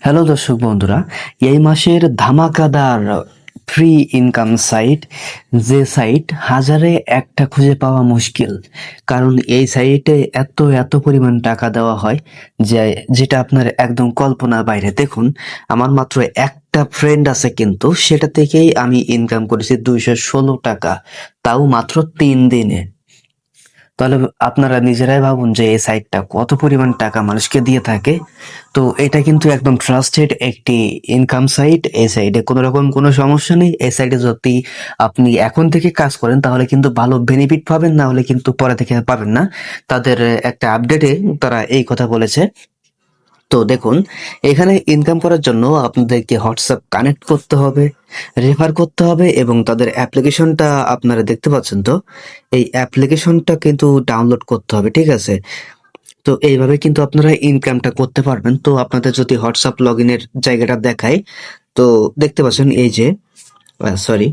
Hello দর্শক বন্ধুরা, এই মাসের ধামাকাদার ফ্রি ইনকাম সাইট, যে সাইট হাজারে একটা খুঁজে পাওয়া মুশকিল। কারণ এই সাইটে এত এত পরিমাণ টাকা দেওয়া হয় যে যেটা আপনার একদম কল্পনার বাইরে। দেখুন, আমার মাত্র একটা ফ্রেন্ড আছে, কিন্তু সেটা থেকেই আমি ইনকাম করেছি 216 টাকা, তাও মাত্র 3 দিনে। তাহলে আপনারা নিজেরাই ভাবুন যে এই সাইটটা কত পরিমাণ টাকা মানুষকে দিয়ে থাকে। তো এটা কিন্তু একদম ট্রাস্টেড একটি ইনকাম সাইট। এই সাইটে কোনো রকম কোনো সমস্যা নেই। এই সাইটে যদি আপনি এখন থেকে কাজ করেন তাহলে কিন্তু ভালো বেনিফিট পাবেন, না হলে কিন্তু পরে থেকে পাবেন না। তাদের একটা আপডেটে তারা এই কথা বলেছে। তো দেখুন, এখানে ইনকাম করার জন্য আপনাদেরকে হোয়াটসঅ্যাপ কানেক্ট করতে হবে, রেফার করতে হবে, এবং তাদের অ্যাপ্লিকেশনটা আপনারা দেখতে পাচ্ছেন। তো এই অ্যাপ্লিকেশনটা কিন্তু ডাউনলোড করতে হবে, ঠিক আছে? তো এইভাবে কিন্তু আপনারা ইনকামটা করতে পারবেন। তো আপনাদের যদি হোয়াটসঅ্যাপ লগ ইনের জায়গাটা দেখায়, তো দেখতে পাচ্ছেন এই যে, সরি,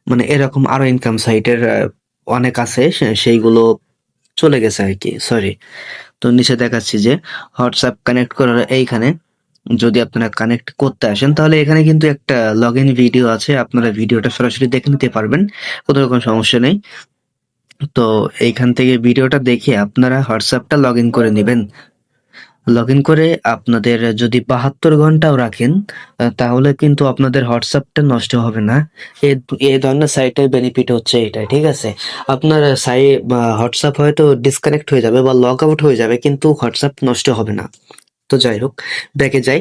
মানে এরকম আরো ইনকাম সাইটের অনেক আছে, সেইগুলো চলে গেছে আর কি, সরি। তো নিচে দেখাচ্ছি যে হোয়াটসঅ্যাপ কানেক্ট করার এইখানে যদি আপনারা কানেক্ট করতে আসেন, তাহলে এখানে কিন্তু একটা লগ ইন ভিডিও আছে, আপনারা ভিডিওটা সরাসরি দেখে নিতে পারবেন, কোনো রকম সমস্যা নেই। তো এইখান থেকে ভিডিওটা দেখে আপনারা হোয়াটসঅ্যাপটা লগ ইন করে নেবেন। লগ ইন করে আপনাদের যদি 72 ঘন্টাও রাখেন, তাহলে কিন্তু আপনাদের হোয়াটসঅ্যাপটা নষ্ট হবে না। এই এই ধরনের সাইটের বেনিফিট হচ্ছে এটাই, ঠিক আছে? আপনার হোয়াটসঅ্যাপ হয়তো ডিসকানেক্ট হয়ে যাবে বা লগ আউট হয়ে যাবে, কিন্তু হোয়াটসঅ্যাপ নষ্ট হবে না। তো যাই হোক, ব্যাকে যাই।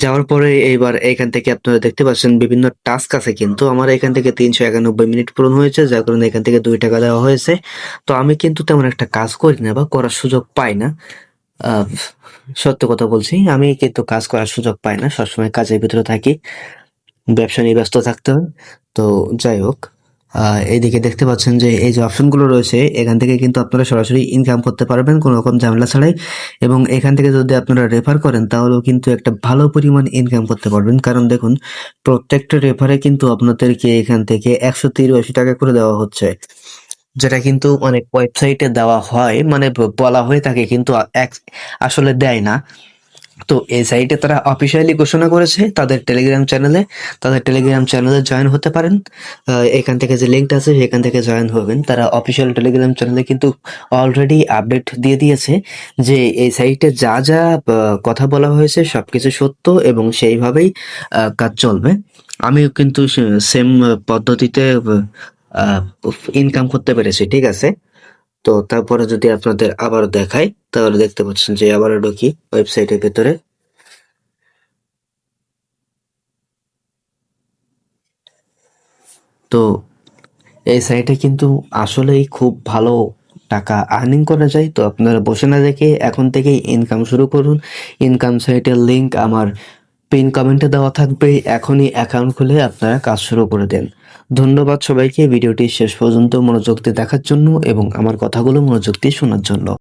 যাওয়ার পরে এইবার এখান থেকে আপনারা দেখতে পাচ্ছেন বিভিন্ন টাস্ক আছে, কিন্তু আমার এখান থেকে 391 মিনিট পূরণ হয়েছে, যার কারণে এখান থেকে 2 টাকা দেওয়া হয়েছে। তো আমি কিন্তু তেমন একটা কাজ করি না বা করার সুযোগ পাই না। আহ, সত্য কথা বলছি, আমি কিন্তু কাজ করার সুযোগ পাই না, সবসময় কাজের ভিতরে থাকি, ব্যবসা নিয়ে ব্যস্ত থাকতে হয়। তো যাই হোক, এইদিকে দেখতে পাচ্ছেন যে এই যে অপশনগুলো রয়েছে, এখান থেকে কিন্তু আপনারা সরাসরি ইনকাম করতে পারবেন কোনো রকম ঝামেলা ছাড়াই। এবং এখান থেকে যদি আপনারা রেফার করেন, তাহলেও কিন্তু একটা ভালো পরিমাণ ইনকাম করতে পারবেন। কারণ দেখুন, প্রত্যেকটা রেফারে কিন্তু আপনাদেরকে এখান থেকে 183 টাকা করে দেওয়া হচ্ছে, যেটা কিন্তু অনেক ওয়েবসাইটে দেওয়া হয়, মানে বলা হয়ে থাকে, কিন্তু আসলে দেয় না। তো এই সাইটে তারা অফিসিয়ালি ঘোষণা করেছে তাদের টেলিগ্রাম চ্যানেলে। তাদের টেলিগ্রাম চ্যানেলে জয়েন হতে পারেন। এখান থেকে যে লিঙ্কটা আছে সেখান থেকে জয়েন হবেন। তারা অফিসিয়াল টেলিগ্রাম চ্যানেলে কিন্তু অলরেডি আপডেট দিয়ে দিয়েছে যে এই সাইটে যা যা কথা বলা হয়েছে সবকিছু সত্য, এবং সেইভাবেই কাজ চলবে। আমিও কিন্তু সেম পদ্ধতিতে ইনকাম করতে পেরেছি, ঠিক আছে? তো তারপরে যদি আপনাদের আবার দেখাই, তাহলে দেখতে পাচ্ছেন যে আবারও ঢুকি ওয়েবসাইটের ভেতরে। তো এই সাইটে কিন্তু আসলেই খুব ভালো টাকা আর্নিং করা যায়। তো আপনারা বসে না দেখে এখন থেকেই ইনকাম শুরু করুন। ইনকাম সাইটের লিংক আমার পিন কমেন্টে দেওয়া থাকবে। এখনই অ্যাকাউন্ট খুলে আপনারা কাজ শুরু করে দেন। ধন্যবাদ সবাইকে ভিডিওটি শেষ পর্যন্ত মনোযোগ দিয়ে দেখার জন্য এবং আমার কথাগুলো মনোযোগ দিয়ে শোনার জন্য।